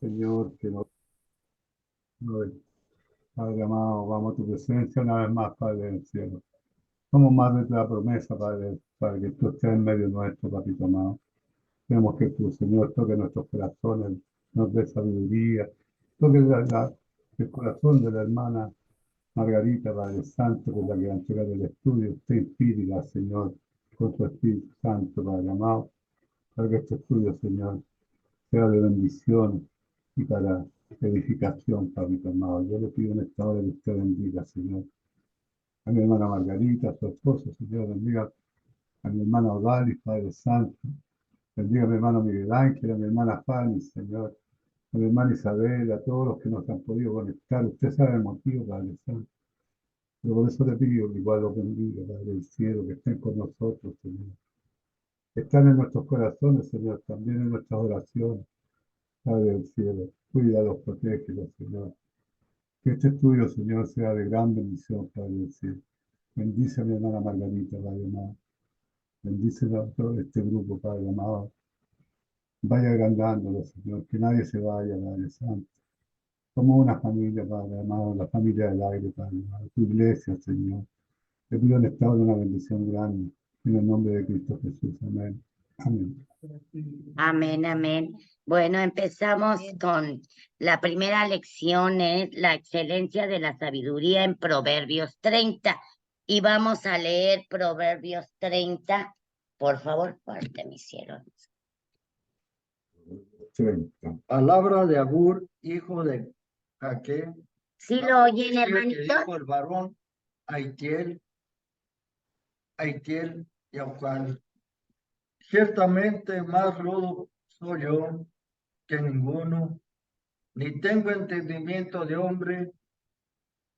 Señor, que no, Padre amado, vamos a tu presencia una vez más, Padre del cielo. Somos más de la promesa, Padre, para que tú estés en medio nuestro, Papito amado. Queremos que tu Señor toque nuestros corazones, nos dé sabiduría, toque el corazón de la hermana Margarita, Padre Santo, que es la que va a entregar el estudio. Usted inspírela, Señor, con tu Espíritu Santo, Padre amado, para que este estudio, Señor, sea de bendición y para edificación, Papito amado. Yo le pido en esta hora que usted bendiga, Señor, a mi hermana Margarita, a su esposo, Señor, bendiga a mi hermana Odalis, Padre Santo, bendiga a mi hermano Miguel Ángel, a mi hermana Fanny, Señor, a mi hermana Isabel, a todos los que nos han podido conectar. Usted sabe el motivo, Padre Santo, pero por eso le pido que igual los bendiga, Padre del cielo, que estén con nosotros, Señor. Están en nuestros corazones, Señor, también en nuestras oraciones, Padre del cielo. Cuídalos, protégelos, Señor. Que este estudio, Señor, sea de gran bendición, Padre del cielo. Bendice a mi hermana Margarita, Padre amado. Bendice a todo este grupo, Padre amado. Vaya agrandándolo, Señor. Que nadie se vaya, Padre Santo. Somos una familia, Padre amado, la familia del aire, Padre amado. Tu iglesia, Señor. Te pido en esta hora una bendición grande. En el nombre de Cristo Jesús. Amén. Amén. Amén, amén. Bueno, empezamos con la primera lección, es la excelencia de la sabiduría en Proverbios 30. Y vamos a leer Proverbios 30. Por favor, fuerte, mi cielo. 30. Palabra de Agur, hijo de Jaque. ¿Sí lo oyen, Que hermanito? dijo el varón Aitiel y Aucal. Ciertamente más rudo soy yo que ninguno, ni tengo entendimiento de hombre.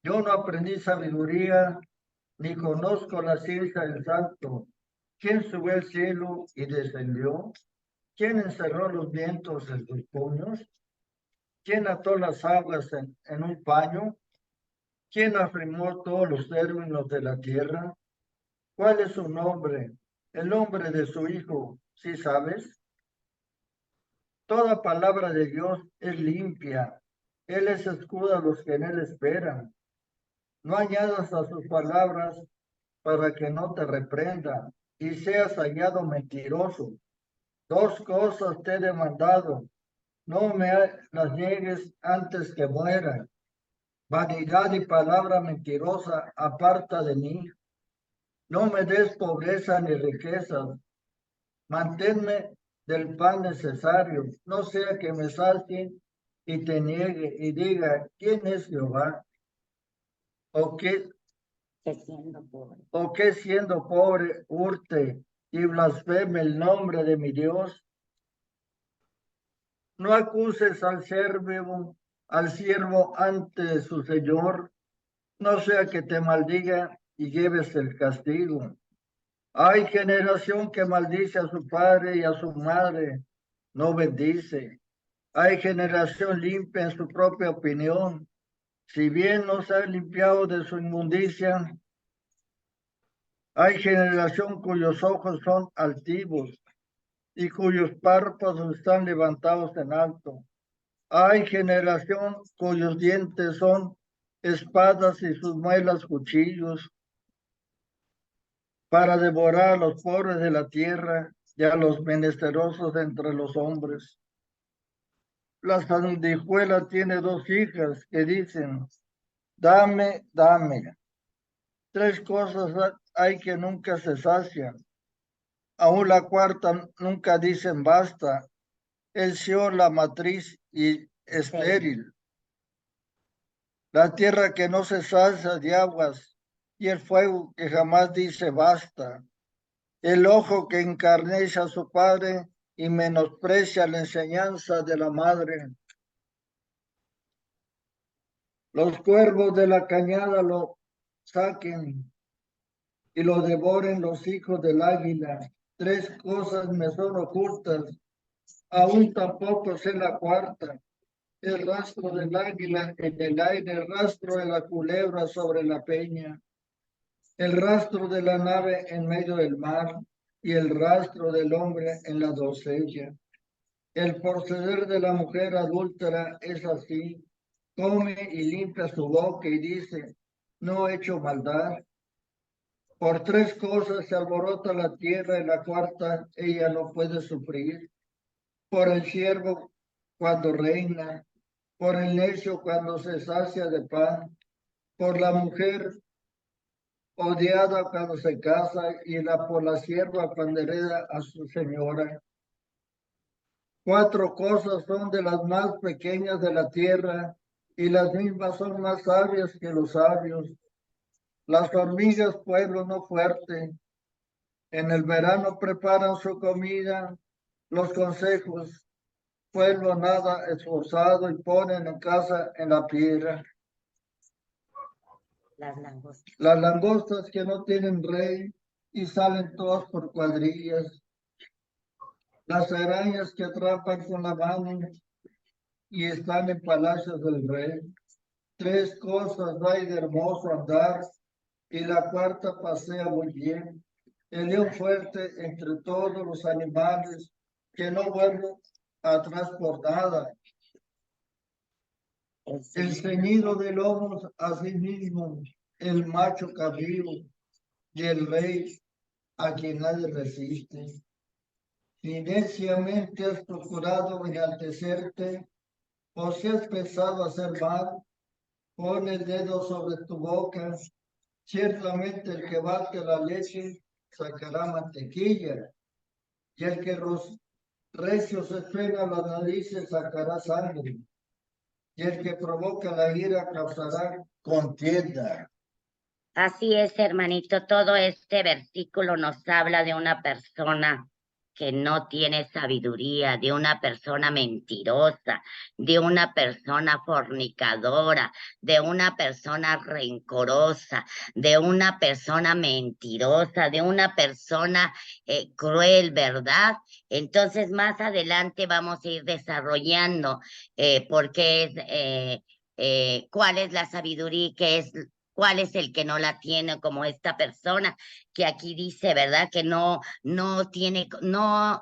Yo no aprendí sabiduría, ni conozco la ciencia del santo. ¿Quién subió al cielo y descendió? ¿Quién encerró los vientos en sus puños? ¿Quién ató las aguas en un paño? ¿Quién afirmó todos los términos de la tierra? ¿Cuál es su nombre? El nombre de su hijo, ¿sí sabes? Toda palabra de Dios es limpia. Él les escuda a los que en él esperan. No añadas a sus palabras para que no te reprenda y seas hallado mentiroso. Dos cosas te he demandado. No me las niegues antes que muera. Vanidad y palabra mentirosa aparta de mí. No me des pobreza ni riquezas. Manténme del pan necesario. No sea que me sacie y te niegue y diga, ¿quién es Jehová? ¿O qué, Que siendo pobre. o qué siendo pobre hurte y blasfeme el nombre de mi Dios? No acuses al siervo ante su Señor, no sea que te maldiga y lleves el castigo. Hay generación que maldice a su padre y a su madre, no bendice. Hay generación limpia en su propia opinión, si bien no se ha limpiado de su inmundicia. Hay generación cuyos ojos son altivos y cuyos párpados están levantados en alto. Hay generación cuyos dientes son espadas y sus muelas cuchillos, para devorar a los pobres de la tierra y a los menesterosos entre los hombres. La sanguijuela tiene dos hijas que dicen, dame, dame. Tres cosas hay que nunca se sacian. Aún la cuarta nunca dicen basta. El Seol, la matriz y estéril. La tierra que no se sacia de aguas y el fuego que jamás dice basta. El ojo que encarnece a su padre y menosprecia la enseñanza de la madre. Los cuervos de la cañada lo saquen y lo devoren los hijos del águila. Tres cosas me son ocultas, aún tampoco sé la cuarta. El rastro del águila en el aire, el rastro de la culebra sobre la peña, el rastro de la nave en medio del mar y el rastro del hombre en la doncella. El proceder de la mujer adúltera es así. Come y limpia su boca y dice, no he hecho maldad. Por tres cosas se alborota la tierra y la cuarta ella no puede sufrir. Por el siervo cuando reina, por el necio cuando se sacia de pan, por la mujer odiada cuando se casa y por la sierva cuando hereda a su señora. Cuatro cosas son de las más pequeñas de la tierra y las mismas son más sabias que los sabios. Las hormigas, pueblo no fuerte, en el verano preparan su comida. Los consejos, pueblo nada esforzado y ponen en casa en la piedra. Las langostas. Las langostas que no tienen rey y salen todas por cuadrillas. Las arañas que atrapan con la mano y están en palacios del rey. Tres cosas hay de hermoso andar y la cuarta pasea muy bien. El león fuerte entre todos los animales que no vuelve atrás por nada. El ceñido de lomos a sí mismo, el macho cabrío y el rey a quien nadie resiste. Si neciamente has procurado enaltecerte, o si has pensado hacer mal, pon el dedo sobre tu boca. Ciertamente el que bate la leche sacará mantequilla, y el que recio se pega las narices sacará sangre, y el que provoca la ira causará contienda. Así es, hermanito, todo este versículo nos habla de una persona que no tiene sabiduría, de una persona mentirosa, de una persona fornicadora, de una persona rencorosa, de una persona mentirosa, de una persona cruel, ¿verdad? Entonces, más adelante vamos a ir desarrollando cuál es la sabiduría y qué es cuál es el que no la tiene, como esta persona que aquí dice, ¿verdad? Que no tiene, no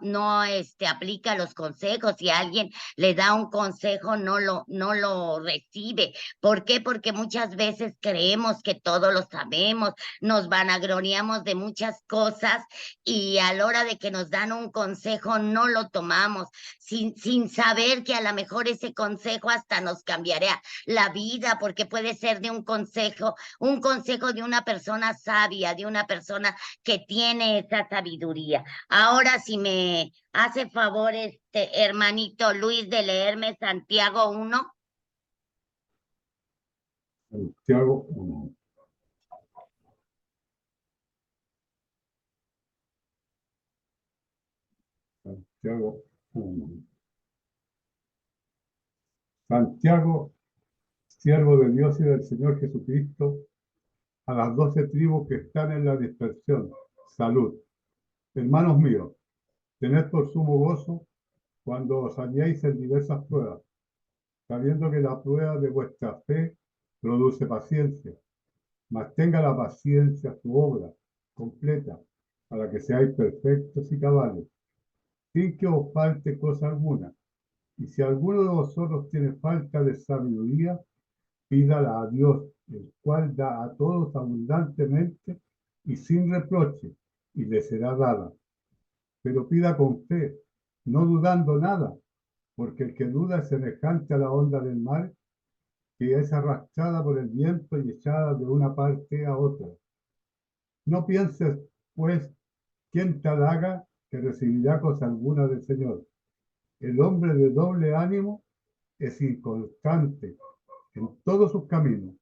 aplica los consejos. Si alguien le da un consejo, no lo recibe. ¿Por qué? Porque muchas veces creemos que todo lo sabemos, nos vanagloriamos de muchas cosas y a la hora de que nos dan un consejo no lo tomamos, sin saber que a lo mejor ese consejo hasta nos cambiará la vida, porque puede ser de un consejo de una persona sabia, de una persona que tiene esa sabiduría. Ahora, si me hace favor, hermanito Luis, de leerme Santiago 1. Santiago 1. Santiago 1. Santiago, siervo de Dios y del Señor Jesucristo, a las 12 tribus que están en la dispersión. Salud. Hermanos míos, tened por sumo gozo cuando os halléis en diversas pruebas, sabiendo que la prueba de vuestra fe produce paciencia. Mas tenga la paciencia su obra completa, para que seáis perfectos y cabales, sin que os falte cosa alguna. Y si alguno de vosotros tiene falta de sabiduría, pídala a Dios, el cual da a todos abundantemente y sin reproche, y le será dada. Pero pida con fe, no dudando nada, porque el que duda es semejante a la onda del mar, que es arrastrada por el viento y echada de una parte a otra. No pienses, pues, quien tal haga que recibirá cosa alguna del Señor. El hombre de doble ánimo es inconstante en todos sus caminos.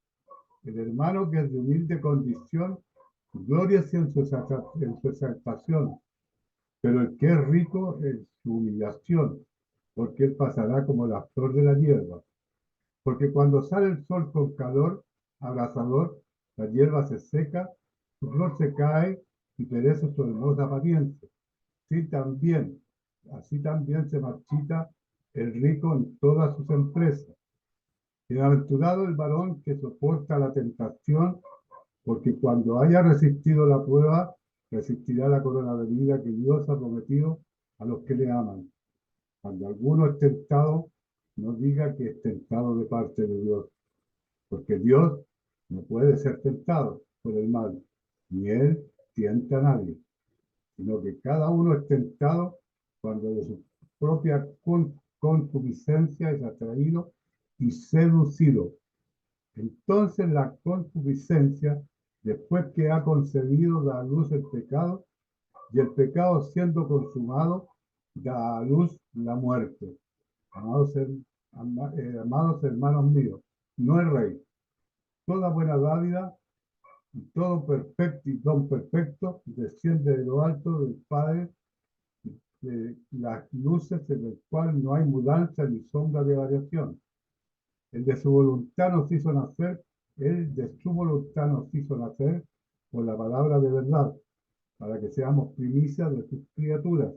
El hermano que es de humilde condición, glóriase en su exaltación, pero el que es rico en su humillación, porque él pasará como la flor de la hierba. Porque cuando sale el sol con calor abrasador, la hierba se seca, su flor se cae y perece su hermosa apariencia. Así también se marchita el rico en todas sus empresas. Bienaventurado el varón que soporta la tentación, porque cuando haya resistido la prueba, resistirá la corona de vida que Dios ha prometido a los que le aman. Cuando alguno es tentado, no diga que es tentado de parte de Dios, porque Dios no puede ser tentado por el mal, ni Él tienta a nadie, sino que cada uno es tentado cuando de su propia concupiscencia es atraído y seducido. Entonces la concupiscencia, después que ha concebido, da a luz el pecado, y el pecado siendo consumado, da a luz la muerte. Amados, amados hermanos míos, no es rey. Toda buena dádiva y todo perfecto y don perfecto desciende de lo alto del Padre, de las luces en el cual no hay mudanza ni sombra de variación. El de su voluntad nos hizo nacer, Él de su voluntad nos hizo nacer por la palabra de verdad, para que seamos primicias de sus criaturas.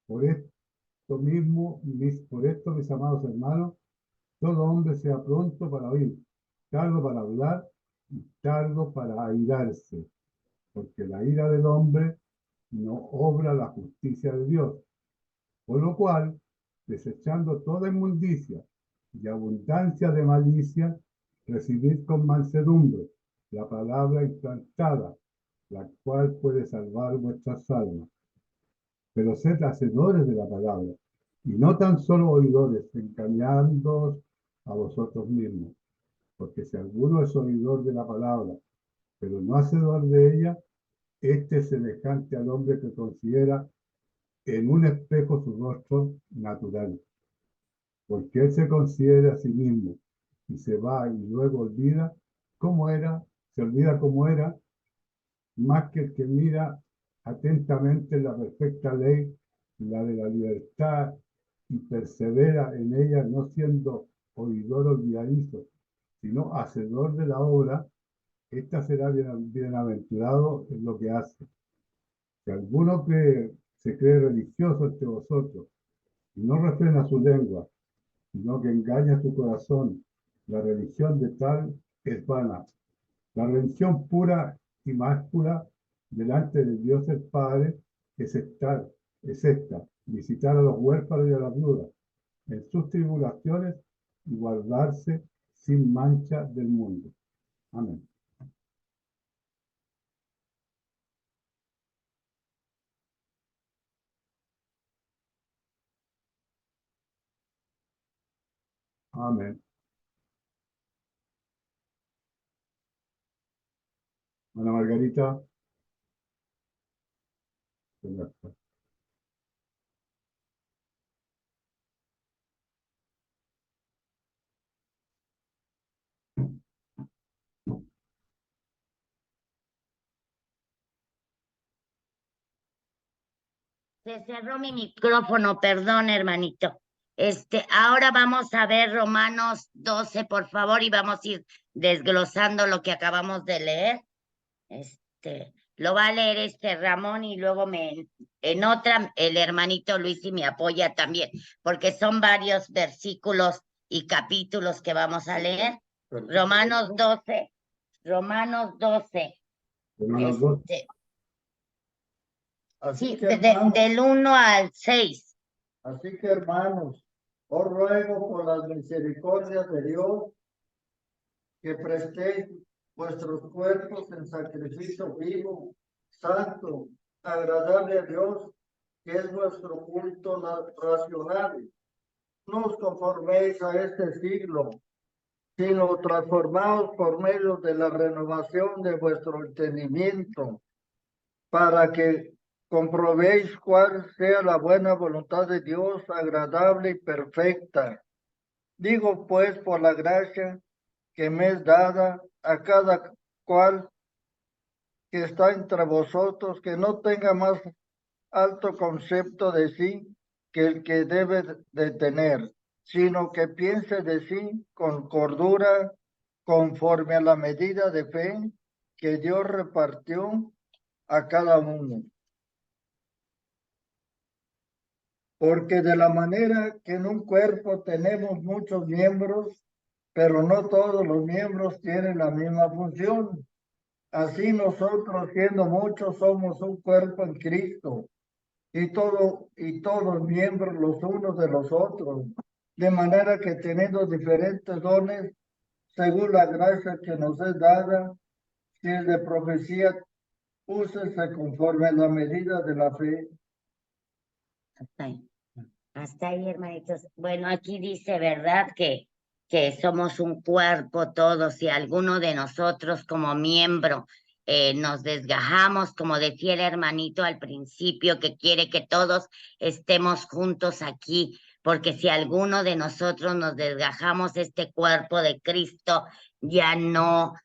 Por esto mismo, por esto, mis amados hermanos, todo hombre sea pronto para oír, tardo para hablar y tardo para airarse, porque la ira del hombre no obra la justicia de Dios. Por lo cual, desechando toda inmundicia y abundancia de malicia, recibid con mansedumbre la palabra implantada, la cual puede salvar vuestras almas. Pero sed hacedores de la palabra, y no tan solo oidores, engañándoos a vosotros mismos. Porque si alguno es oidor de la palabra, pero no hacedor de ella, este es semejante al hombre que considera en un espejo su rostro natural. Porque él se considera a sí mismo y se va y luego olvida cómo era, se olvida cómo era, más que el que mira atentamente la perfecta ley, la de la libertad, y persevera en ella, no siendo oidor olvidadizo, sino hacedor de la obra. Esta será bienaventurado en lo que hace. Si alguno se cree religioso entre vosotros y no refrena su lengua, sino que engaña su corazón, la religión de tal es vana. La religión pura y más pura delante de Dios el Padre es esta, visitar a los huérfanos y a las viudas en sus tribulaciones y guardarse sin mancha del mundo. Amén. Amén. Ana Margarita. Se cerró mi micrófono, perdón, hermanito. Ahora vamos a ver Romanos 12, por favor, y vamos a ir desglosando lo que acabamos de leer. Lo va a leer Ramón y luego en otra el hermanito Luis y me apoya también, porque son varios versículos y capítulos que vamos a leer. Romanos 12, Romanos 12. Romanos 12. Así Sí, que, hermanos, del 1 al 6. así que, hermanos, os ruego por las misericordias de Dios que prestéis vuestros cuerpos en sacrificio vivo, santo, agradable a Dios, que es vuestro culto racional. No os conforméis a este siglo, sino transformaos por medio de la renovación de vuestro entendimiento, para que comprobéis cuál sea la buena voluntad de Dios, agradable y perfecta. Digo pues por la gracia que me es dada a cada cual que está entre vosotros, que no tenga más alto concepto de sí que el que debe de tener, sino que piense de sí con cordura, conforme a la medida de fe que Dios repartió a cada uno. Porque de la manera que en un cuerpo tenemos muchos miembros, pero no todos los miembros tienen la misma función. Así nosotros, siendo muchos, somos un cuerpo en Cristo y todos miembros los unos de los otros, de manera que teniendo diferentes dones, según la gracia que nos es dada, si el de profecía, úsese conforme a la medida de la fe. Hasta ahí. Hasta ahí, hermanitos. Bueno, aquí dice, ¿verdad? Que somos un cuerpo todos y alguno de nosotros como miembro nos desgajamos, como decía el hermanito al principio, que quiere que todos estemos juntos aquí, porque si alguno de nosotros nos desgajamos, este cuerpo de Cristo ya no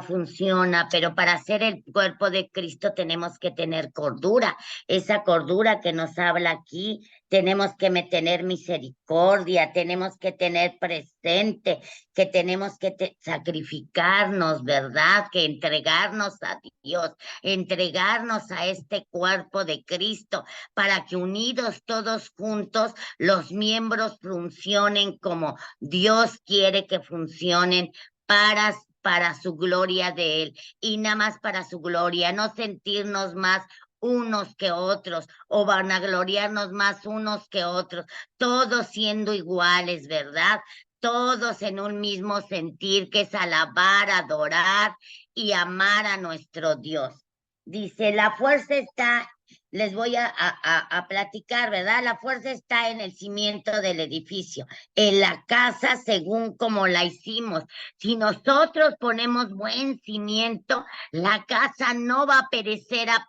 funciona, pero para ser el cuerpo de Cristo tenemos que tener cordura, esa cordura que nos habla aquí. Tenemos que tener misericordia, tenemos que tener presente, que tenemos que sacrificarnos, ¿verdad? Que entregarnos a Dios, entregarnos a este cuerpo de Cristo, para que unidos todos juntos los miembros funcionen como Dios quiere que funcionen para su gloria de Él, y nada más para su gloria, no sentirnos más unos que otros, o vanagloriarnos más unos que otros, todos siendo iguales, ¿verdad? Todos en un mismo sentir, que es alabar, adorar y amar a nuestro Dios. Dice, la fuerza está, les voy a platicar, ¿verdad? La fuerza está en el cimiento del edificio, en la casa según como la hicimos. Si nosotros ponemos buen cimiento, la casa no va a perecer a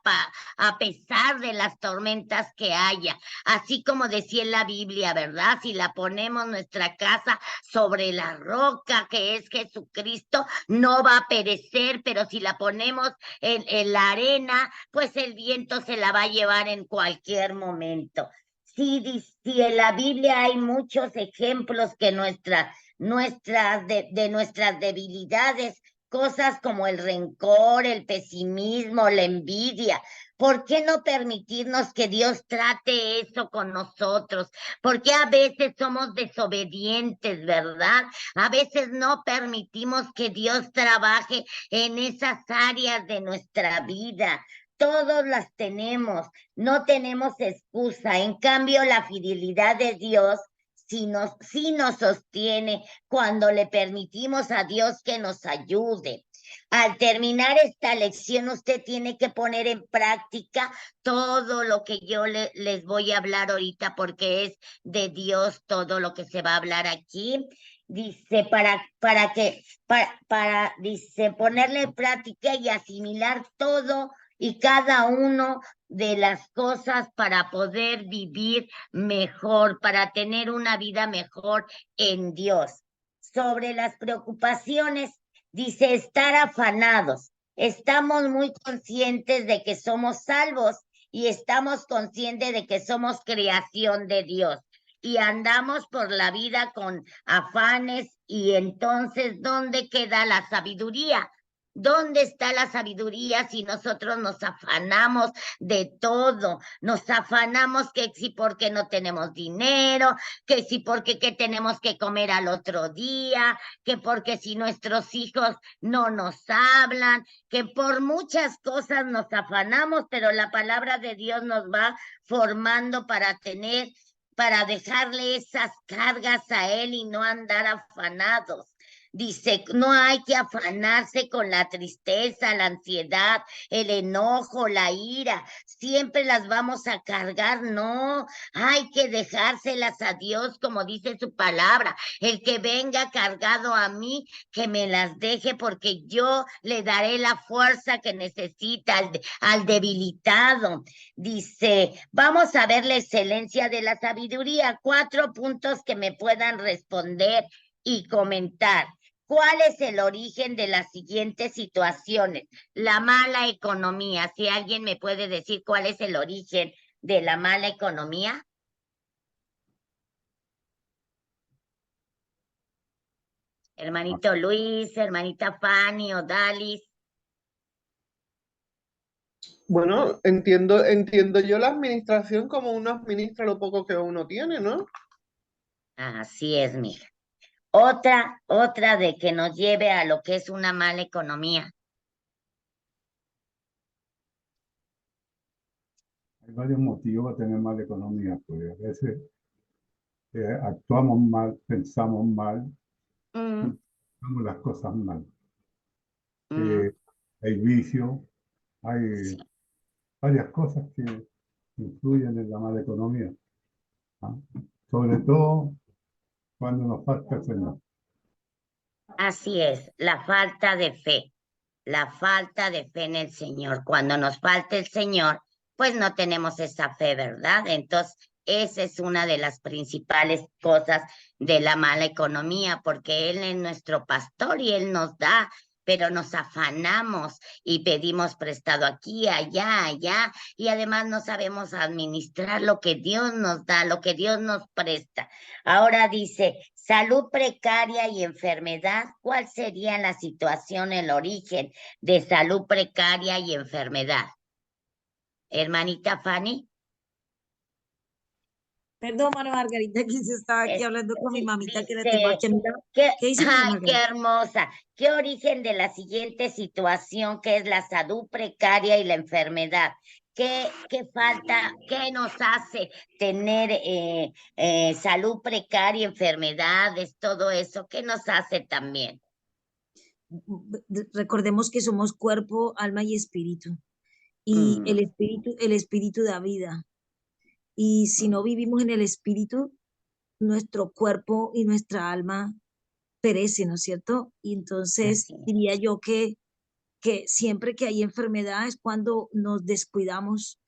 pesar de las tormentas que haya. Así como decía en la Biblia, ¿verdad? Si la ponemos nuestra casa sobre la roca que es Jesucristo, no va a perecer, pero si la ponemos en la arena, pues el viento se la va a llevar en cualquier momento. Sí, sí, en la Biblia hay muchos ejemplos que de nuestras debilidades, cosas como el rencor, el pesimismo, la envidia. ¿Por qué no permitirnos que Dios trate eso con nosotros? Porque a veces somos desobedientes, ¿verdad? A veces no permitimos que Dios trabaje en esas áreas de nuestra vida. Todos las tenemos, no tenemos excusa. En cambio, la fidelidad de Dios sí nos sostiene cuando le permitimos a Dios que nos ayude. Al terminar esta lección, usted tiene que poner en práctica todo lo que yo les voy a hablar ahorita, porque es de Dios todo lo que se va a hablar aquí. Dice, dice, ponerle en práctica y asimilar todo y cada uno de las cosas para poder vivir mejor, para tener una vida mejor en Dios. Sobre las preocupaciones, dice, estar afanados. Estamos muy conscientes de que somos salvos y estamos conscientes de que somos creación de Dios. Y andamos por la vida con afanes, y entonces, ¿dónde queda la sabiduría? ¿Dónde está la sabiduría si nosotros nos afanamos de todo? Nos afanamos que si porque no tenemos dinero, que si porque qué tenemos que comer al otro día, que porque si nuestros hijos no nos hablan, que por muchas cosas nos afanamos, pero la palabra de Dios nos va formando para dejarle esas cargas a Él y no andar afanados. Dice, no hay que afanarse con la tristeza, la ansiedad, el enojo, la ira. Siempre las vamos a cargar, no. Hay que dejárselas a Dios, como dice su palabra. El que venga cargado a mí, que me las deje, porque yo le daré la fuerza que necesita al debilitado. Dice, vamos a ver la excelencia de la sabiduría. 4 puntos que me puedan responder y comentar. ¿Cuál es el origen de las siguientes situaciones? La mala economía. Si alguien me puede decir cuál es el origen de la mala economía. Hermanito Luis, hermanita Fanny o Dalis. Bueno, entiendo yo la administración como uno administra lo poco que uno tiene, ¿no? Así es, mija. Otra de que nos lleve a lo que es una mala economía. Hay varios motivos para tener mala economía, pues a veces actuamos mal, pensamos mal Mm, y hacemos las cosas mal. mm, Eh, hay vicio, sí. hay varias cosas que influyen en la mala economía, ¿ah? Sobre todo cuando nos falta el Señor. Así es, la falta de fe en el Señor. Cuando nos falta el Señor, pues no tenemos esa fe, ¿verdad? Entonces, esa es una de las principales cosas de la mala economía, porque Él es nuestro pastor y Él nos da, pero nos afanamos y pedimos prestado aquí, allá, allá, y además no sabemos administrar lo que Dios nos da, lo que Dios nos presta. Ahora dice, salud precaria y enfermedad. ¿Cuál sería la situación, el origen de salud precaria y enfermedad? Hermanita Fanny. Perdón, Mano Margarita, que se estaba aquí hablando con mi Sí, mamita que la tengo dice, aquí a mi lado. que, ¿Qué dice Mano ay, qué Margarita? hermosa. ¿Qué origen de la siguiente situación que es la salud precaria y la enfermedad? ¿Qué falta, qué nos hace tener salud precaria, enfermedades, todo eso? ¿Qué nos hace también? Recordemos que somos cuerpo, alma y espíritu. Y Mm, el espíritu da vida. Y si no vivimos en el espíritu, nuestro cuerpo y nuestra alma perecen, ¿no es cierto? Y entonces así diría yo que siempre que hay enfermedad es cuando nos descuidamos,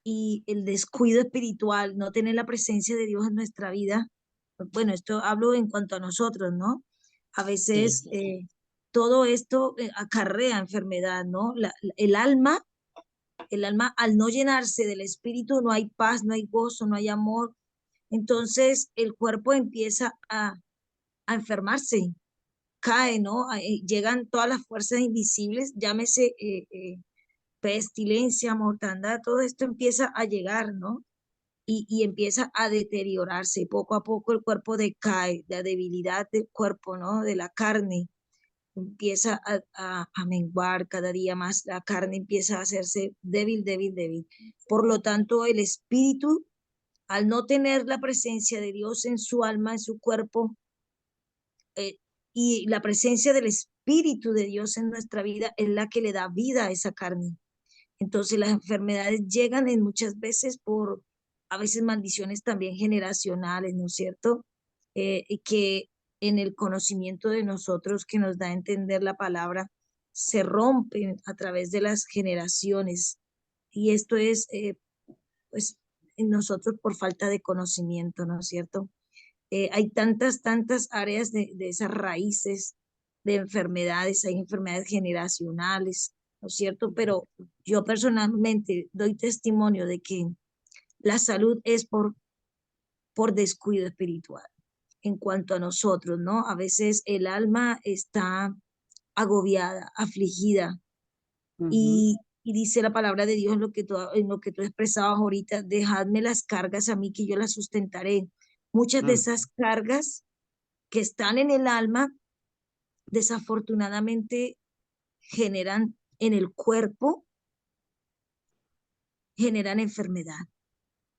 y el descuido espiritual, no tener la presencia de Dios en nuestra vida. Bueno, esto hablo en cuanto a nosotros, ¿no? A sí, veces sí, sí. todo esto acarrea enfermedad, ¿no? El alma al no llenarse del espíritu no hay paz, no hay gozo, no hay amor. Entonces el cuerpo empieza a enfermarse, cae, ¿no? Llegan todas las fuerzas invisibles, llámese pestilencia, mortandad, todo esto empieza a llegar, ¿no? Y empieza a deteriorarse. Poco a poco el cuerpo decae, la debilidad del cuerpo, ¿no? De la carne empieza a menguar cada día más, la carne empieza a hacerse débil, débil, débil. Por lo tanto, el espíritu, al no tener la presencia de Dios en su alma, en su cuerpo, eh, y la presencia del Espíritu de Dios en nuestra vida es la que le da vida a esa carne. Entonces las enfermedades llegan en muchas veces por, a veces maldiciones también generacionales, ¿no es cierto? Y que en el conocimiento de nosotros que nos da a entender la palabra, se rompen a través de las generaciones. Y esto es, pues, en nosotros por falta de conocimiento, ¿no es cierto? Hay tantas áreas de esas raíces de enfermedades, hay enfermedades generacionales, ¿no es cierto? Pero yo personalmente doy testimonio de que la salud es por descuido espiritual. En cuanto a nosotros, ¿no? A veces el alma está agobiada, afligida, Ujú, y dice la palabra de Dios en lo que tú expresabas ahorita: dejadme las cargas a mí que yo las sustentaré. Muchas de mm, esas cargas que están en el alma, desafortunadamente generan en el cuerpo, generan enfermedad.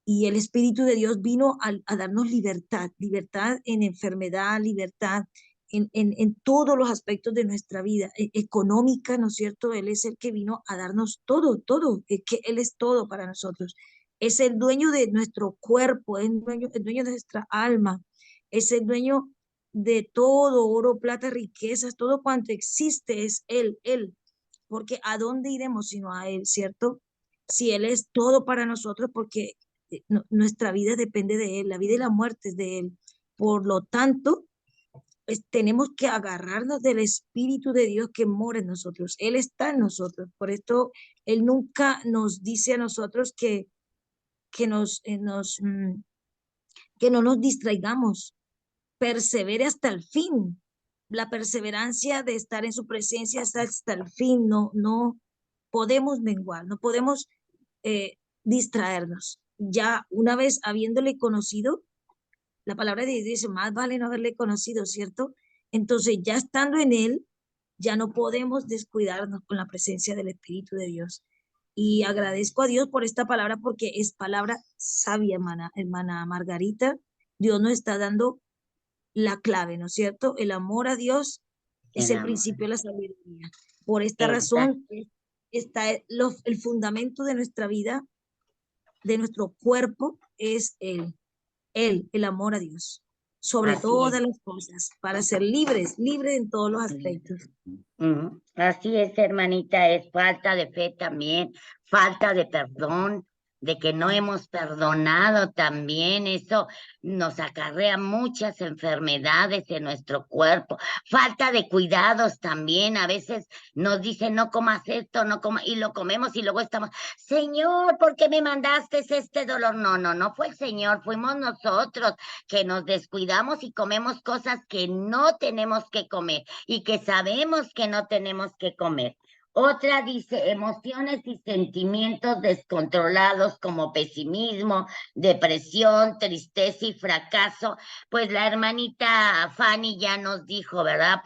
Y el Espíritu de Dios vino a darnos libertad, libertad en enfermedad, libertad en todos los aspectos de nuestra vida, económica, ¿no es cierto? Él es el que vino a darnos todo, todo, es que Él es todo para nosotros. Es el dueño de nuestro cuerpo, es el dueño de nuestra alma, es el dueño de todo, oro, plata, riquezas, todo cuanto existe es Él, porque ¿a dónde iremos sino a Él, cierto? Si Él es todo para nosotros, porque nuestra vida depende de Él, la vida y la muerte es de Él. Por lo tanto, pues, tenemos que agarrarnos del Espíritu de Dios que mora en nosotros. Él está en nosotros. Por esto, Él nunca nos dice a nosotros que, que no nos distraigamos. Persevere hasta el fin. La perseverancia de estar en su presencia hasta el fin. No, no podemos menguar, no podemos eh, distraernos. Ya una vez habiéndole conocido, la palabra de Dios dice, más vale no haberle conocido, ¿cierto? Entonces, ya estando en Él, ya no podemos descuidarnos con la presencia del Espíritu de Dios. Y agradezco a Dios por esta palabra porque es palabra sabia, hermana Margarita. Dios nos está dando la clave, ¿no es cierto? El amor a Dios es El el amor. principio de la sabiduría. Por esta Exacto. razón está el fundamento de nuestra vida, de nuestro cuerpo, es el amor a Dios, sobre Así todas es. las cosas, para ser libres en todos los aspectos. Así es, hermanita, es falta de fe también, falta de perdón, de que no hemos perdonado también, eso nos acarrea muchas enfermedades en nuestro cuerpo, falta de cuidados también, a veces nos dicen no comas esto, no comas, y lo comemos y luego estamos, Señor, ¿por qué me mandaste este dolor? No, no fue el Señor, fuimos nosotros que nos descuidamos y comemos cosas que no tenemos que comer y que sabemos que no tenemos que comer. Otra dice emociones y sentimientos descontrolados como pesimismo, depresión, tristeza y fracaso. Pues la hermanita Fanny ya nos dijo, ¿verdad?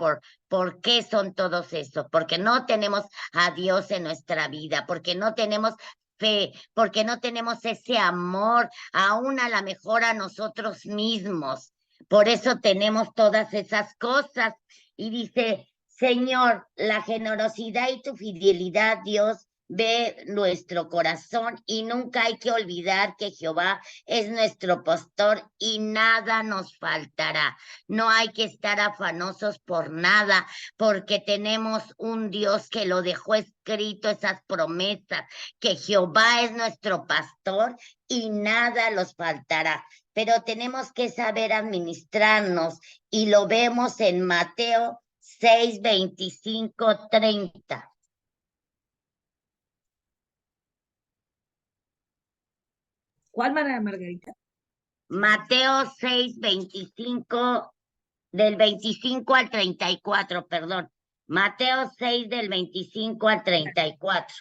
¿Por qué son todos esos? Porque no tenemos a Dios en nuestra vida, porque no tenemos fe, porque no tenemos ese amor, aún a la mejor a nosotros mismos. Por eso tenemos todas esas cosas. Y dice, Señor, la generosidad y tu fidelidad, Dios, ve nuestro corazón y nunca hay que olvidar que Jehová es nuestro pastor y nada nos faltará. No hay que estar afanosos por nada, porque tenemos un Dios que lo dejó escrito, esas promesas, que Jehová es nuestro pastor y nada nos faltará. Pero tenemos que saber administrarnos y lo vemos en Mateo 6, 25, 30. ¿Cuál, Margarita? Mateo 6, 25, del 25 al 34, perdón. Mateo 6 del 25 al 34.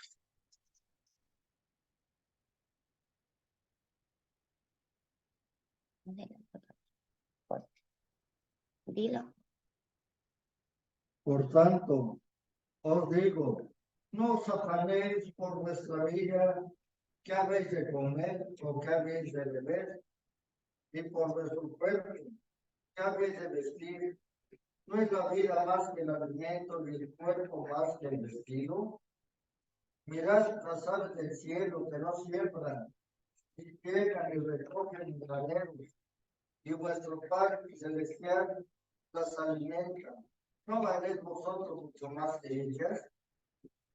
Dilo. Por tanto, os digo, no os afanéis por vuestra vida, qué habéis de comer o qué habéis de beber, y por vuestro cuerpo, qué habéis de vestir. ¿No es la vida más que el alimento y el cuerpo más que el vestido? Mirad las aves del cielo que no siembran, ni ciegan ni recogen en graneros, y vuestro Padre celestial las alimenta. ¿No valéis vosotros mucho más que ellas?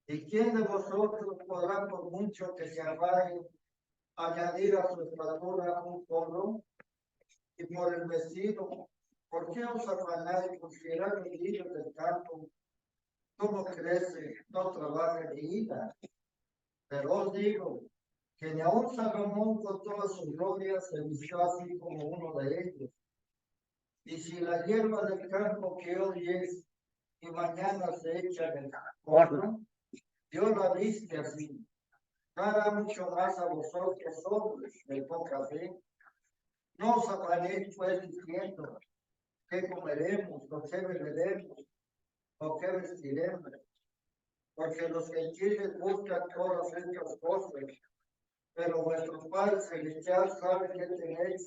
¿Y quién de vosotros podrá, por mucho que se afane, añadir a su estatura un codo? Y por el vestido, ¿por qué os afanáis? Considerad los lirios del campo, cómo crece, no trabaja ni hila. Pero os digo que ni aun Salomón con toda su gloria se vistió así como uno de ellos. Y si la hierba del campo que hoy es y mañana se echa en el horno, Dios la viste así. ¿No hará mucho más a vosotros, hombres de poca fe? No os afanéis pues diciendo, ¿qué comeremos, o qué beberemos, o qué vestiremos? Porque los gentiles buscan todas estas cosas, pero vuestro Padre Celestial sabe que tenéis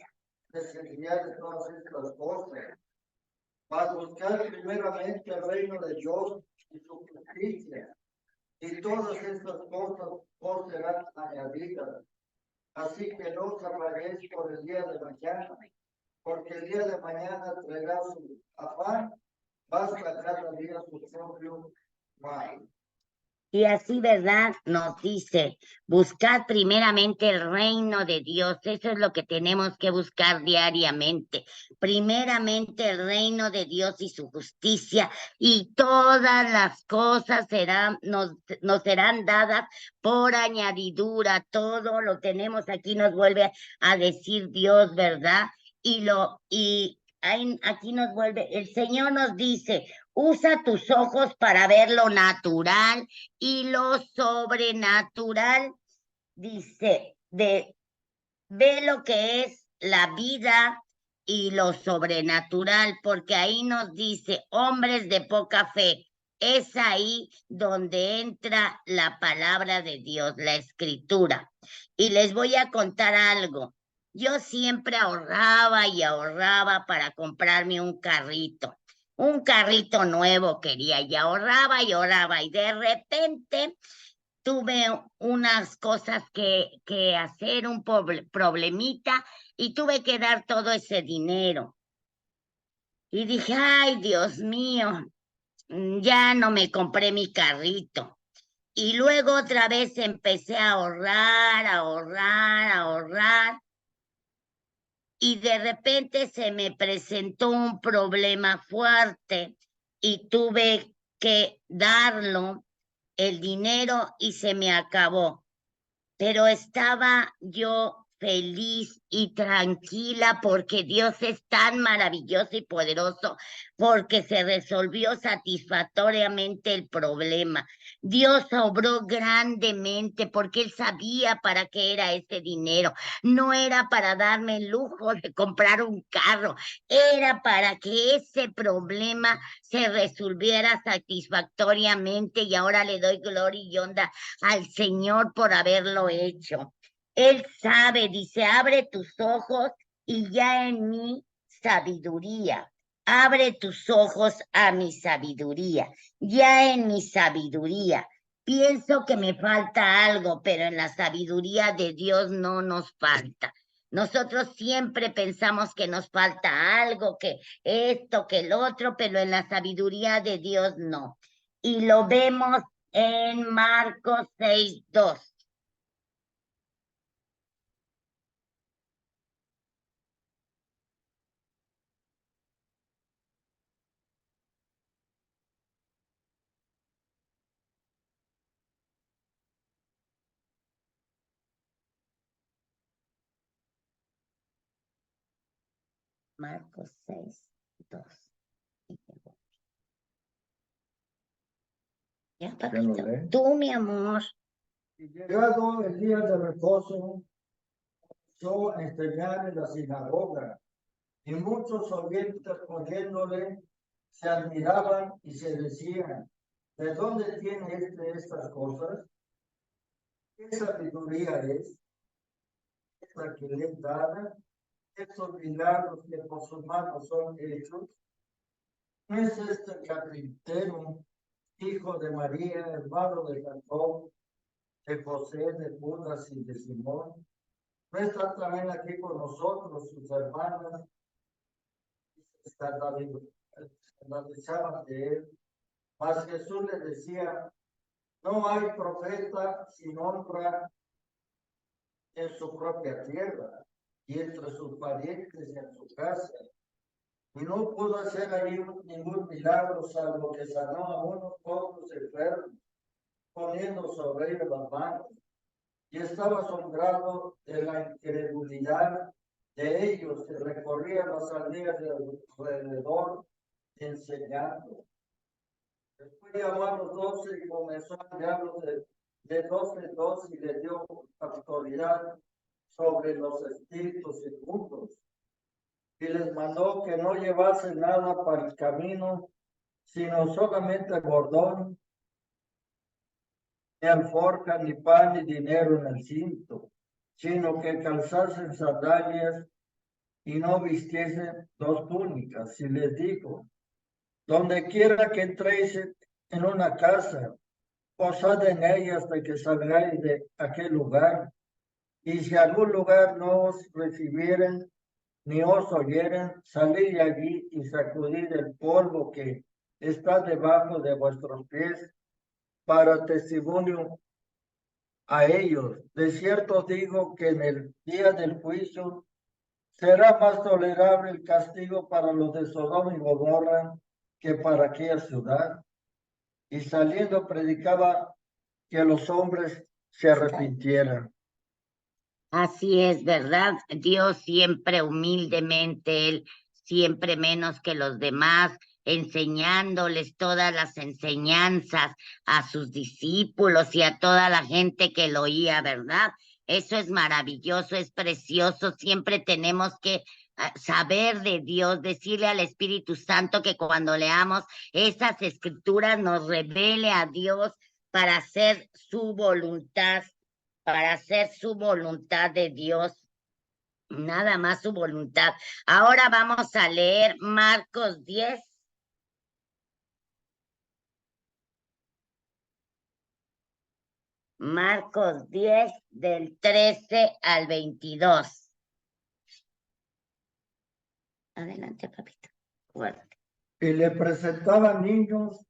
necesidad de todas estas cosas. Mas buscar primeramente el reino de Dios y su justicia, y todas estas cosas os serán añadidas. Así que no os afanéis por el día de mañana, porque el día de mañana traerá su afán, basta cada día su propio mal. Y así, ¿verdad? Nos dice, buscar primeramente el reino de Dios. Eso es lo que tenemos que buscar diariamente. Primeramente el reino de Dios y su justicia, y todas las cosas nos serán dadas por añadidura. Todo lo tenemos aquí, nos vuelve a decir Dios, ¿verdad? Aquí nos vuelve, el Señor nos dice, usa tus ojos para ver lo natural y lo sobrenatural. Dice, ve lo que es la vida y lo sobrenatural, porque ahí nos dice, hombres de poca fe, es ahí donde entra la palabra de Dios, la escritura. Y les voy a contar algo. Yo siempre ahorraba y ahorraba para comprarme un carrito nuevo quería, y ahorraba y ahorraba, y de repente tuve unas cosas que hacer, un problemita, y tuve que dar todo ese dinero. Y dije, ay, Dios mío, ya no me compré mi carrito. Y luego otra vez empecé a ahorrar, a ahorrar, a ahorrar. Y de repente se me presentó un problema fuerte y tuve que darlo, el dinero, y se me acabó. Pero estaba yo feliz y tranquila porque Dios es tan maravilloso y poderoso, porque se resolvió satisfactoriamente el problema. Dios obró grandemente porque Él sabía para qué era ese dinero. No era para darme el lujo de comprar un carro, era para que ese problema se resolviera satisfactoriamente, y ahora le doy gloria y honra al Señor por haberlo hecho. Él sabe, dice, abre tus ojos y ya en mi sabiduría. Abre tus ojos a mi sabiduría, ya en mi sabiduría. Pienso que me falta algo, pero en la sabiduría de Dios no nos falta. Nosotros siempre pensamos que nos falta algo, que esto, que el otro, pero en la sabiduría de Dios no. Y lo vemos en Marcos 6:2. Marcos 6:2. Ya, ¿Quién lo papito. lee? Tú, mi amor. Y llegado el día de reposo, comenzó a enseñar en la sinagoga, y muchos oyéndole se admiraban y se decían, ¿de dónde tiene estas cosas? ¿Qué sabiduría es esta que le es dada? Estos milagros que por sus manos son hechos. ¿No es este carpintero, hijo de María, hermano de Jacob, de José, de Judas y de Simón? ¿No está también aquí con nosotros sus hermanas? Escandalizaban de él. Mas Jesús le decía, no hay profeta sin honra en su propia tierra y entre sus parientes y en su casa. Y no pudo hacer allí ningún milagro, salvo que sanó a unos pocos enfermos, poniendo sobre ellos las manos. Y estaba asombrado de la incredulidad de ellos, que recorrían las aldeas de alrededor enseñando. Después llamó a los 12 y comenzó a enviarlos de 12 en 12 y le dio autoridad sobre los espíritus inmundos. Y les mandó que no llevasen nada para el camino, sino solamente bordón, ni alforja, ni pan, ni dinero en el cinto, sino que calzasen sandalias y no vistiesen 2 túnicas. Y les dijo, donde quiera que entréis en una casa, posad en ella hasta que salgáis de aquel lugar. Y si algún lugar no os recibieren, ni os oyeren, salid de allí y sacudid el polvo que está debajo de vuestros pies para testimonio a ellos. De cierto digo que en el día del juicio será más tolerable el castigo para los de Sodoma y Gomorra que para aquella ciudad. Y saliendo predicaba que los hombres se arrepintieran. Así es, ¿verdad? Dios siempre humildemente, Él siempre menos que los demás, enseñándoles todas las enseñanzas a sus discípulos y a toda la gente que lo oía, ¿verdad? Eso es maravilloso, es precioso. Siempre tenemos que saber de Dios, decirle al Espíritu Santo que cuando leamos esas escrituras nos revele a Dios para hacer su voluntad, de Dios, nada más su voluntad. Ahora vamos a leer Marcos 10. Marcos 10 del 13 al 22. Adelante, papito. Fuerte. Y le presentaban niños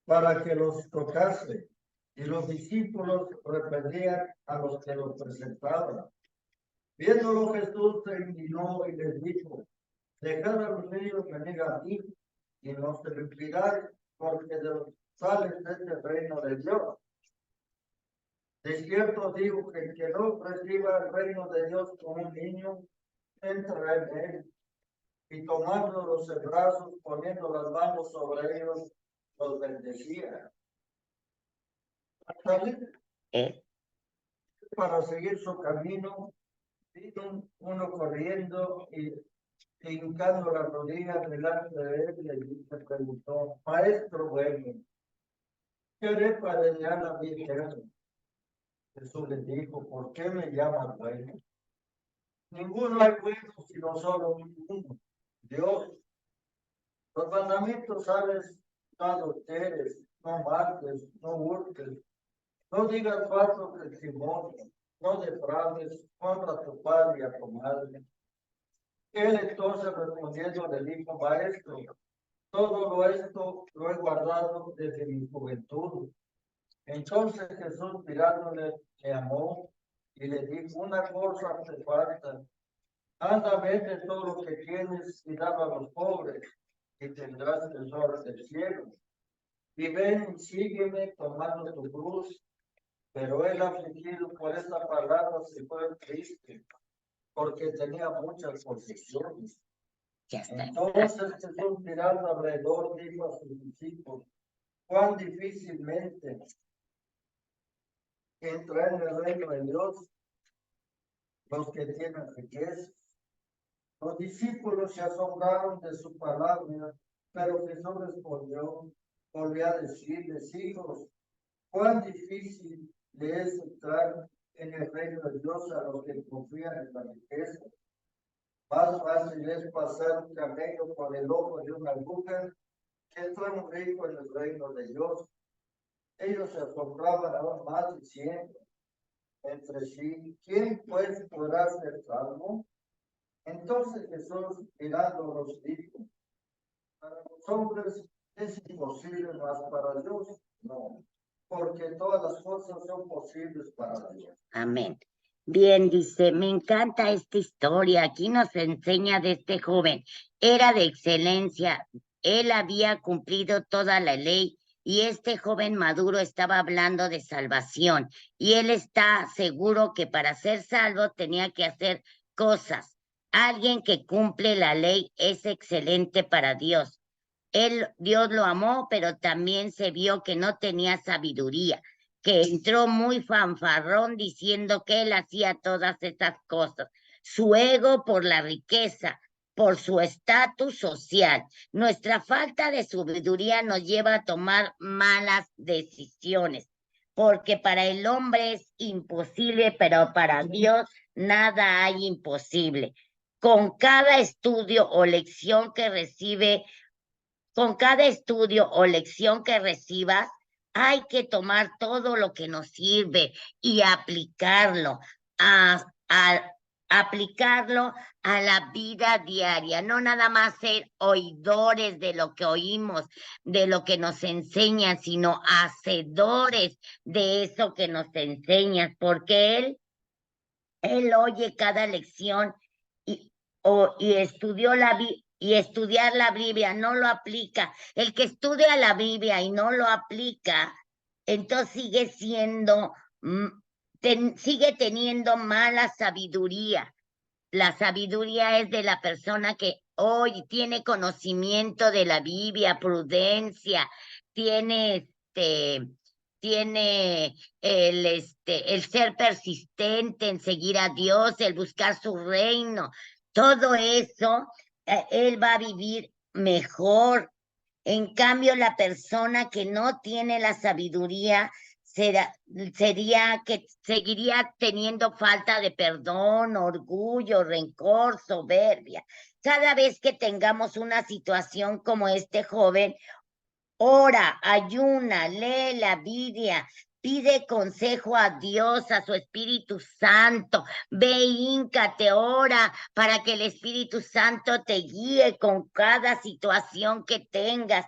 para que los tocase, y los discípulos reprendían a los que los presentaban. Viéndolo Jesús se indignó y les dijo: dejad a los niños venir a mí, y no se les pidáis, porque de los tales es el reino de Dios. De cierto digo que el que no reciba el reino de Dios como un niño, entra en él. Y tomándolos en brazos, poniendo las manos sobre ellos, los bendecía. Para seguir su camino, vino uno corriendo y hincando las rodillas delante de él, le preguntó: Maestro bueno, ¿qué haré para llegar a mi eterno? Jesús le dijo: ¿por qué me llamas bueno? Ninguno hay bueno sino solo uno, Dios. Los mandamientos sabes: no adulteres, no mates, no hurtes, no digas falso testimonio, no defraudes, honra a tu padre y a tu madre. Él entonces respondiendo le dijo: Maestro, todo esto lo he guardado desde mi juventud. Entonces Jesús mirándole le amó y le dijo: una cosa te falta. Anda, vende todo lo que tienes y dalo a los pobres, y tendrás tesoros del cielo. Y ven, sígueme tomando tu cruz. Pero él, afligido por esta palabra, se fue triste, porque tenía muchas posesiones. Entonces Jesús, mirando alrededor, dijo a sus discípulos: cuán difícilmente entrar en el reino de Dios los que tienen riqueza. Los discípulos se asombraron de su palabra, pero Jesús respondió, volvió a decirles: hijos, cuán difícil le es entrar en el reino de Dios a los que confían en la riqueza. Más fácil es pasar un camello por el ojo de una aguja que entrar un rico en el reino de Dios. Ellos se asombraban aún más, diciendo entre sí: ¿quién pues podrá ser salvo? Entonces Jesús, mirándolos, dijo: para los hombres es imposible, mas para Dios no, porque todas las cosas son posibles para Dios. Amén. Bien, dice, me encanta esta historia. Aquí nos enseña de este joven. Era de excelencia. Él había cumplido toda la ley y este joven maduro estaba hablando de salvación. Y él está seguro que para ser salvo tenía que hacer cosas. Alguien que cumple la ley es excelente para Dios. Dios lo amó, pero también se vio que no tenía sabiduría, que entró muy fanfarrón diciendo que él hacía todas esas cosas. Su ego por la riqueza, por su estatus social. Nuestra falta de sabiduría nos lleva a tomar malas decisiones, porque para el hombre es imposible, pero para Dios nada hay imposible. Con cada estudio o lección que recibe Con cada estudio o lección que recibas, hay que tomar todo lo que nos sirve y aplicarlo aplicarlo a la vida diaria, no nada más ser oidores de lo que oímos, de lo que nos enseñan, sino hacedores de eso que nos enseñas, porque él oye cada lección y estudiar la Biblia, no lo aplica. El que estudia la Biblia y no lo aplica, entonces sigue teniendo mala sabiduría. La sabiduría es de la persona que hoy tiene conocimiento de la Biblia, prudencia, tiene el ser persistente en seguir a Dios, el buscar su reino, todo eso, él va a vivir mejor. En cambio, la persona que no tiene la sabiduría sería que seguiría teniendo falta de perdón, orgullo, rencor, soberbia. Cada vez que tengamos una situación como este joven, ora, ayuna, lee la Biblia, pide consejo a Dios, a su Espíritu Santo, ve, híncate, ora para que el Espíritu Santo te guíe con cada situación que tengas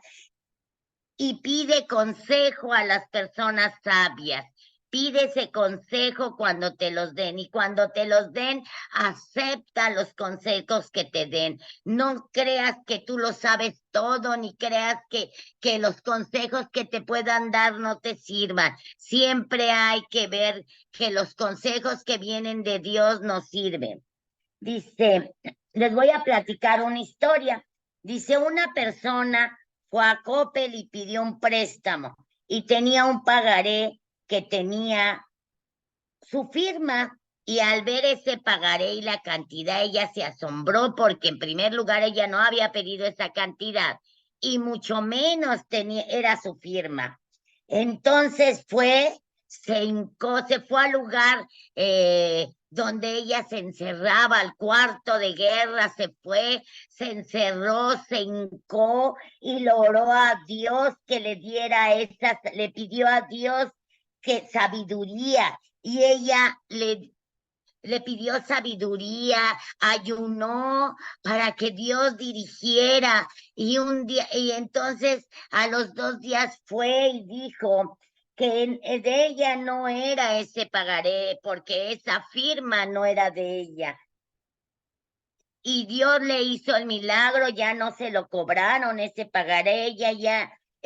y pide consejo a las personas sabias. Pide ese consejo cuando te los den y cuando te los den, acepta los consejos que te den. No creas que tú lo sabes todo, ni creas que los consejos que te puedan dar no te sirvan. Siempre hay que ver que los consejos que vienen de Dios nos sirven. Dice, les voy a platicar una historia. Dice, una persona fue a Coppel y pidió un préstamo y tenía un pagaré que tenía su firma, y al ver ese pagaré y la cantidad, ella se asombró porque en primer lugar ella no había pedido esa cantidad y mucho menos era su firma. Entonces se hincó, se fue al lugar donde ella se encerraba, al cuarto de guerra, se encerró, se hincó y le oró a Dios que le diera le pidió a Dios que sabiduría, y ella le pidió sabiduría, ayunó para que Dios dirigiera, y entonces a los 2 días fue y dijo que de ella no era ese pagaré, porque esa firma no era de ella. Y Dios le hizo el milagro, ya no se lo cobraron ese pagaré,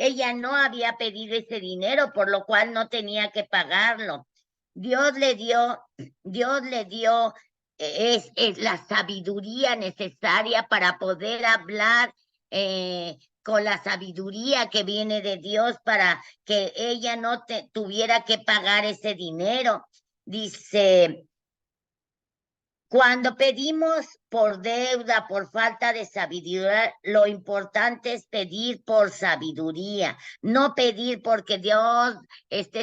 ella no había pedido ese dinero, por lo cual no tenía que pagarlo. Dios le dio es la sabiduría necesaria para poder hablar con la sabiduría que viene de Dios para que ella no tuviera que pagar ese dinero. Dice, cuando pedimos por deuda, por falta de sabiduría, lo importante es pedir por sabiduría, no pedir porque Dios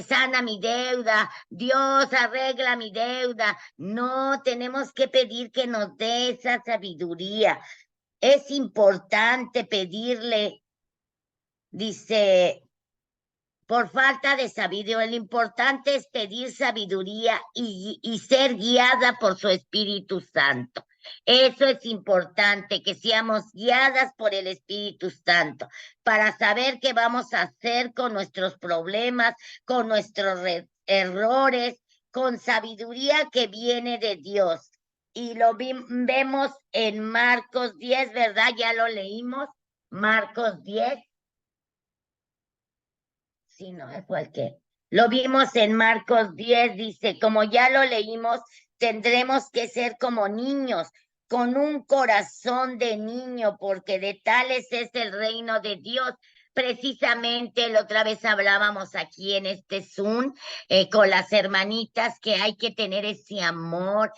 sana mi deuda, Dios arregla mi deuda. No, tenemos que pedir que nos dé esa sabiduría. Es importante pedirle, dice, por falta de sabiduría. Lo importante es pedir sabiduría y ser guiada por su Espíritu Santo. Eso es importante, que seamos guiadas por el Espíritu Santo para saber qué vamos a hacer con nuestros problemas, con nuestros errores, con sabiduría que viene de Dios. Y lo vemos en Marcos 10, ¿verdad? Ya lo leímos, Marcos 10. Sí, no, es cualquier. Lo vimos en Marcos 10, dice, como ya lo leímos, tendremos que ser como niños, con un corazón de niño, porque de tales es el reino de Dios. Precisamente la otra vez hablábamos aquí en este Zoom con las hermanitas que hay que tener ese amor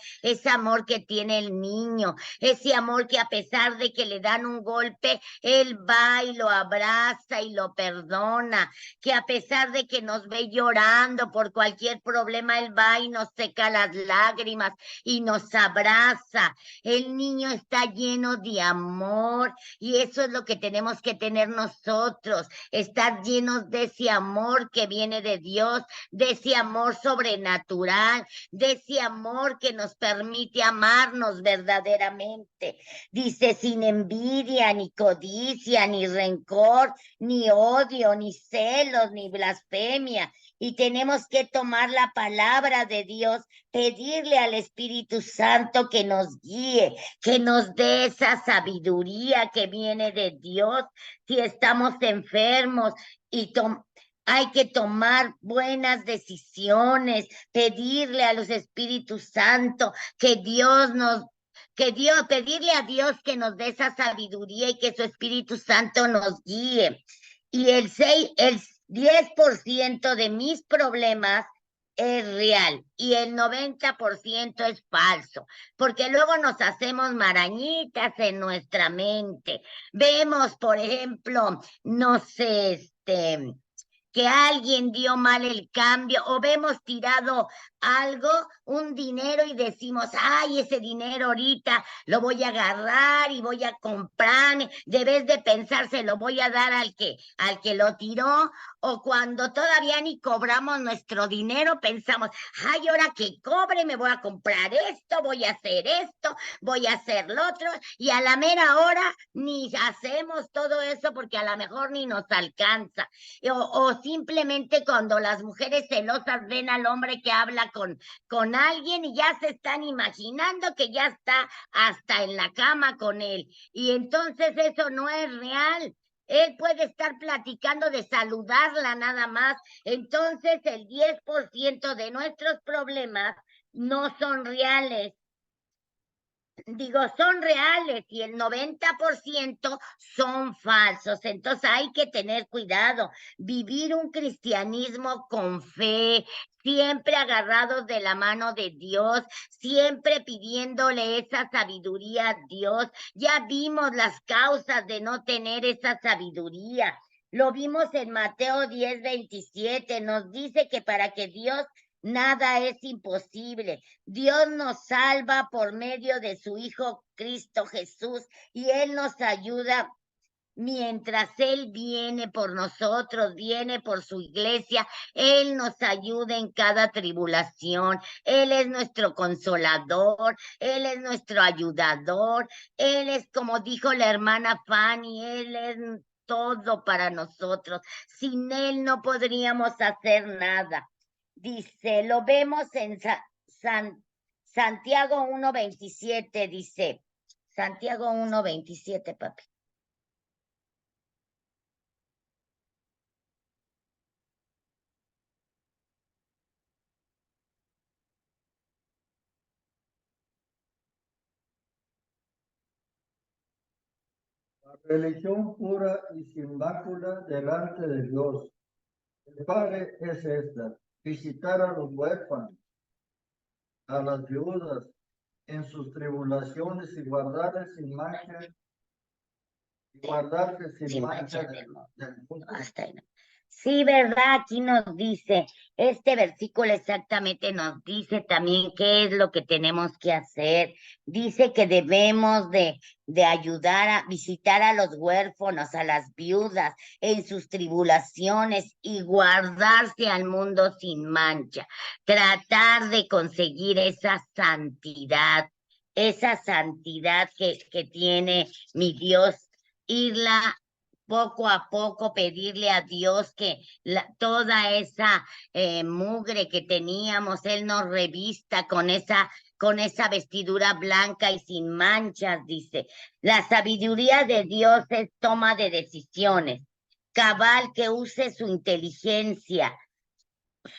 que tiene el niño, ese amor que a pesar de que le dan un golpe, él va y lo abraza y lo perdona, que a pesar de que nos ve llorando por cualquier problema, él va y nos seca las lágrimas y nos abraza. El niño está lleno de amor y eso es lo que tenemos que tener nosotros, estar llenos de ese amor que viene de Dios, de ese amor sobrenatural, de ese amor que nos permite amarnos verdaderamente. Dice, sin envidia, ni codicia, ni rencor, ni odio, ni celos, ni blasfemia. Y tenemos que tomar la palabra de Dios, pedirle al Espíritu Santo que nos guíe, que nos dé esa sabiduría que viene de Dios. Si estamos enfermos y hay que tomar buenas decisiones, pedirle a los Espíritus Santo pedirle a Dios que nos dé esa sabiduría y que su Espíritu Santo nos guíe. Y el 10% de mis problemas es real y el 90% es falso, porque luego nos hacemos marañitas en nuestra mente. Vemos, por ejemplo, no sé, que alguien dio mal el cambio o vemos tirado algo, un dinero y decimos, ay, ese dinero ahorita lo voy a agarrar y voy a comprar, debes de pensar, se lo voy a dar al que lo tiró, o cuando todavía ni cobramos nuestro dinero, pensamos, ay, ahora que cobre me voy a comprar esto, voy a hacer esto, voy a hacer lo otro, y a la mera hora ni hacemos todo eso porque a lo mejor ni nos alcanza. O simplemente cuando las mujeres celosas ven al hombre que habla con alguien y ya se están imaginando que ya está hasta en la cama con él. Y entonces eso no es real. Él puede estar platicando de saludarla nada más. Entonces el 10% de nuestros problemas no son reales. Digo, son reales y el 90% son falsos. Entonces hay que tener cuidado, vivir un cristianismo con fe, siempre agarrados de la mano de Dios, siempre pidiéndole esa sabiduría a Dios. Ya vimos las causas de no tener esa sabiduría. Lo vimos en Mateo 10:27, nos dice que para que Dios nada es imposible. Dios nos salva por medio de su Hijo Cristo Jesús y Él nos ayuda mientras Él viene por nosotros, viene por su iglesia. Él nos ayuda en cada tribulación. Él es nuestro consolador, Él es nuestro ayudador. Él es, como dijo la hermana Fanny, Él es todo para nosotros. Sin Él no podríamos hacer nada. Dice, lo vemos en Santiago 1:27, dice. Santiago 1:27, papi. La religión pura y sin mácula delante de Dios, el Padre, es esta: visitar a los huérfanos, a las viudas en sus tribulaciones y guardarles sin mancha, Sin mancha del mundo. Hasta ahí. Sí, ¿verdad? Aquí nos dice, este versículo exactamente nos dice también qué es lo que tenemos que hacer. Dice que debemos de ayudar a visitar a los huérfanos, a las viudas en sus tribulaciones y guardarse al mundo sin mancha. Tratar de conseguir esa santidad que tiene mi Dios, irla poco a poco, pedirle a Dios que toda esa mugre que teníamos, Él nos revista con esa vestidura blanca y sin manchas, dice. La sabiduría de Dios es toma de decisiones, cabal, que use su inteligencia,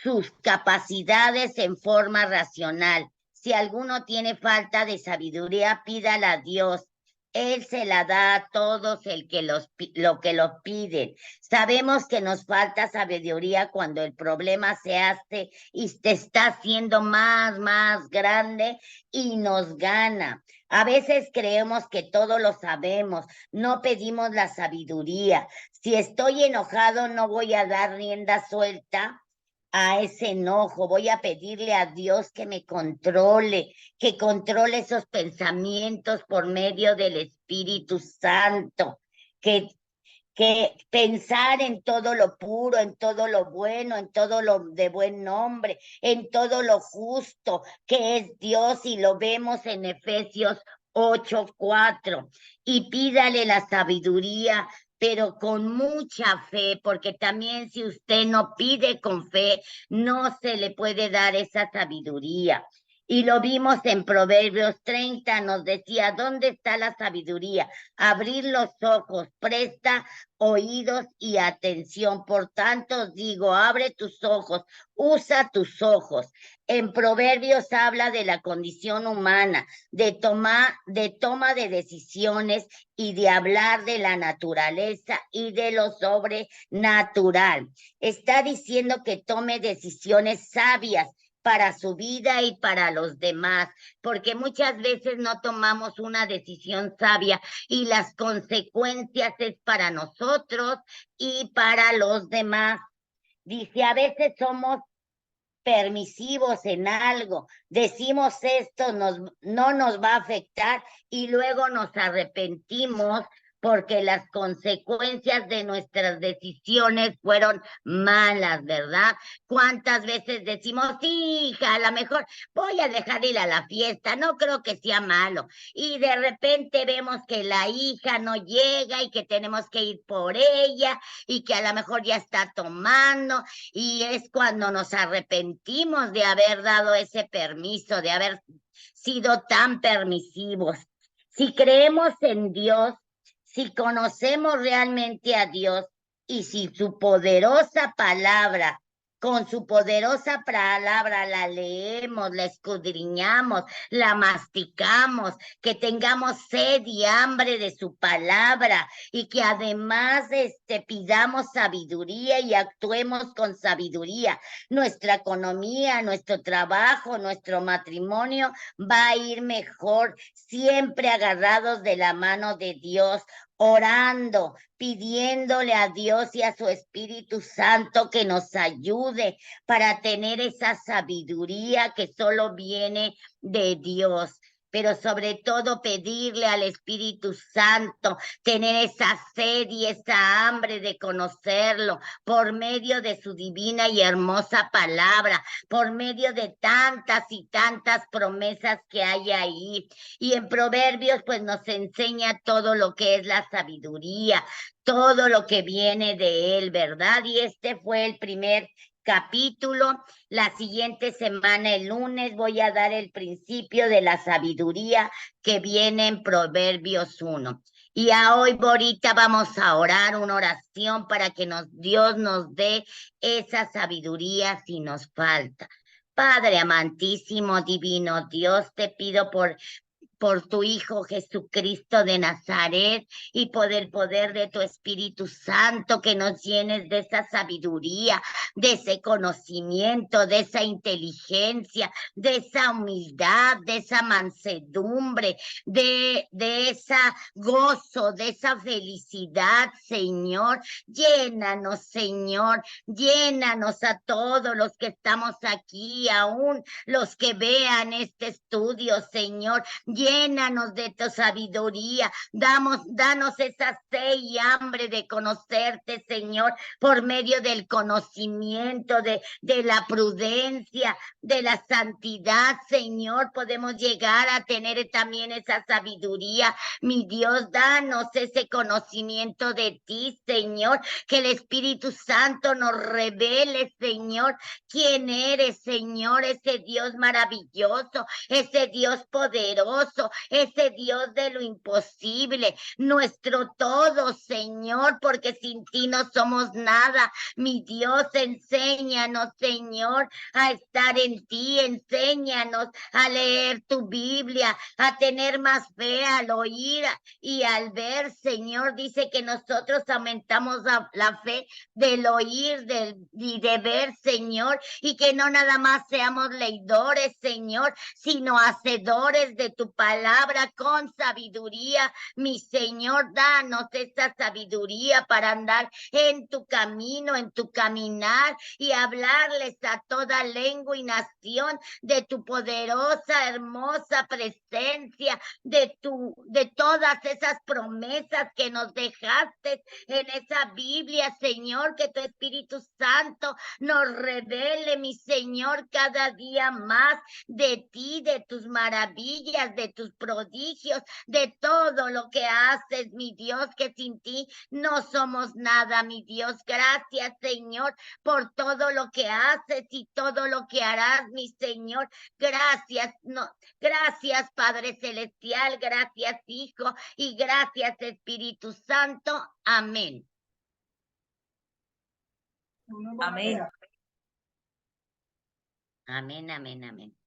sus capacidades en forma racional. Si alguno tiene falta de sabiduría, pídala a Dios. Él se la da a todos lo que los piden. Sabemos que nos falta sabiduría cuando el problema se hace y te está haciendo más grande y nos gana. A veces creemos que todo lo sabemos, no pedimos la sabiduría. Si estoy enojado, no voy a dar rienda suelta a ese enojo, voy a pedirle a Dios que me controle, que controle esos pensamientos por medio del Espíritu Santo, que pensar en todo lo puro, en todo lo bueno, en todo lo de buen nombre, en todo lo justo que es Dios, y lo vemos en Efesios 8:4. Y pídale la sabiduría, pero con mucha fe, porque también si usted no pide con fe, no se le puede dar esa sabiduría. Y lo vimos en Proverbios 30, nos decía, ¿dónde está la sabiduría? Abrir los ojos, presta oídos y atención. Por tanto, os digo, abre tus ojos, usa tus ojos. En Proverbios habla de la condición humana, de toma de decisiones y de hablar de la naturaleza y de lo sobrenatural. Está diciendo que tome decisiones sabias para su vida y para los demás, porque muchas veces no tomamos una decisión sabia y las consecuencias es para nosotros y para los demás. Dice, a veces somos permisivos en algo, decimos esto no nos va a afectar y luego nos arrepentimos porque las consecuencias de nuestras decisiones fueron malas, ¿verdad? ¿Cuántas veces decimos, sí, hija, a lo mejor voy a dejar ir a la fiesta, no creo que sea malo? Y de repente vemos que la hija no llega y que tenemos que ir por ella y que a lo mejor ya está tomando, y es cuando nos arrepentimos de haber dado ese permiso, de haber sido tan permisivos. Si creemos en Dios, si conocemos realmente a Dios y si su poderosa palabra, con su poderosa palabra la leemos, la escudriñamos, la masticamos, que tengamos sed y hambre de su palabra y que además pidamos sabiduría y actuemos con sabiduría. Nuestra economía, nuestro trabajo, nuestro matrimonio va a ir mejor, siempre agarrados de la mano de Dios, orando, pidiéndole a Dios y a su Espíritu Santo que nos ayude para tener esa sabiduría que solo viene de Dios. Pero sobre todo pedirle al Espíritu Santo, tener esa sed y esa hambre de conocerlo por medio de su divina y hermosa palabra, por medio de tantas y tantas promesas que hay ahí. Y en Proverbios pues nos enseña todo lo que es la sabiduría, todo lo que viene de él, ¿verdad? Y este fue el primer capítulo. La siguiente semana, el lunes, voy a dar el principio de la sabiduría que viene en Proverbios 1. Y a hoy, Borita, vamos a orar una oración para que Dios nos dé esa sabiduría si nos falta. Padre amantísimo, divino Dios, te pido por tu Hijo Jesucristo de Nazaret y por el poder de tu Espíritu Santo, que nos llenes de esa sabiduría, de ese conocimiento, de esa inteligencia, de esa humildad, de esa mansedumbre, de ese gozo, de esa felicidad, Señor. Llénanos, Señor, llénanos a todos los que estamos aquí, aún los que vean este estudio, Señor. Llénanos de tu sabiduría, danos esa sed y hambre de conocerte, Señor, por medio del conocimiento, de la prudencia, de la santidad, Señor. Podemos llegar a tener también esa sabiduría. Mi Dios, danos ese conocimiento de ti, Señor, que el Espíritu Santo nos revele, Señor, quién eres, Señor, ese Dios maravilloso, ese Dios poderoso, ese Dios de lo imposible, nuestro todo, Señor, porque sin ti no somos nada. Mi Dios, enséñanos, Señor, a estar en ti, enséñanos a leer tu Biblia, a tener más fe al oír y al ver, Señor. Dice que nosotros aumentamos la fe del oír y de ver, Señor, y que no nada más seamos leidores, Señor, sino hacedores de tu palabra con sabiduría. Mi Señor, danos esta sabiduría para andar en tu camino, en tu caminar y hablarles a toda lengua y nación de tu poderosa, hermosa presencia, de todas esas promesas que nos dejaste en esa Biblia, Señor, que tu Espíritu Santo nos revele, mi Señor, cada día más de ti, de tus maravillas, de tus prodigios, de todo lo que haces, mi Dios, que sin ti no somos nada, mi Dios. Gracias, Señor, por todo lo que haces y todo lo que harás, mi Señor. Gracias, gracias, Padre Celestial, gracias, Hijo, y gracias, Espíritu Santo. Amén. Amén. Amén, amén, amén.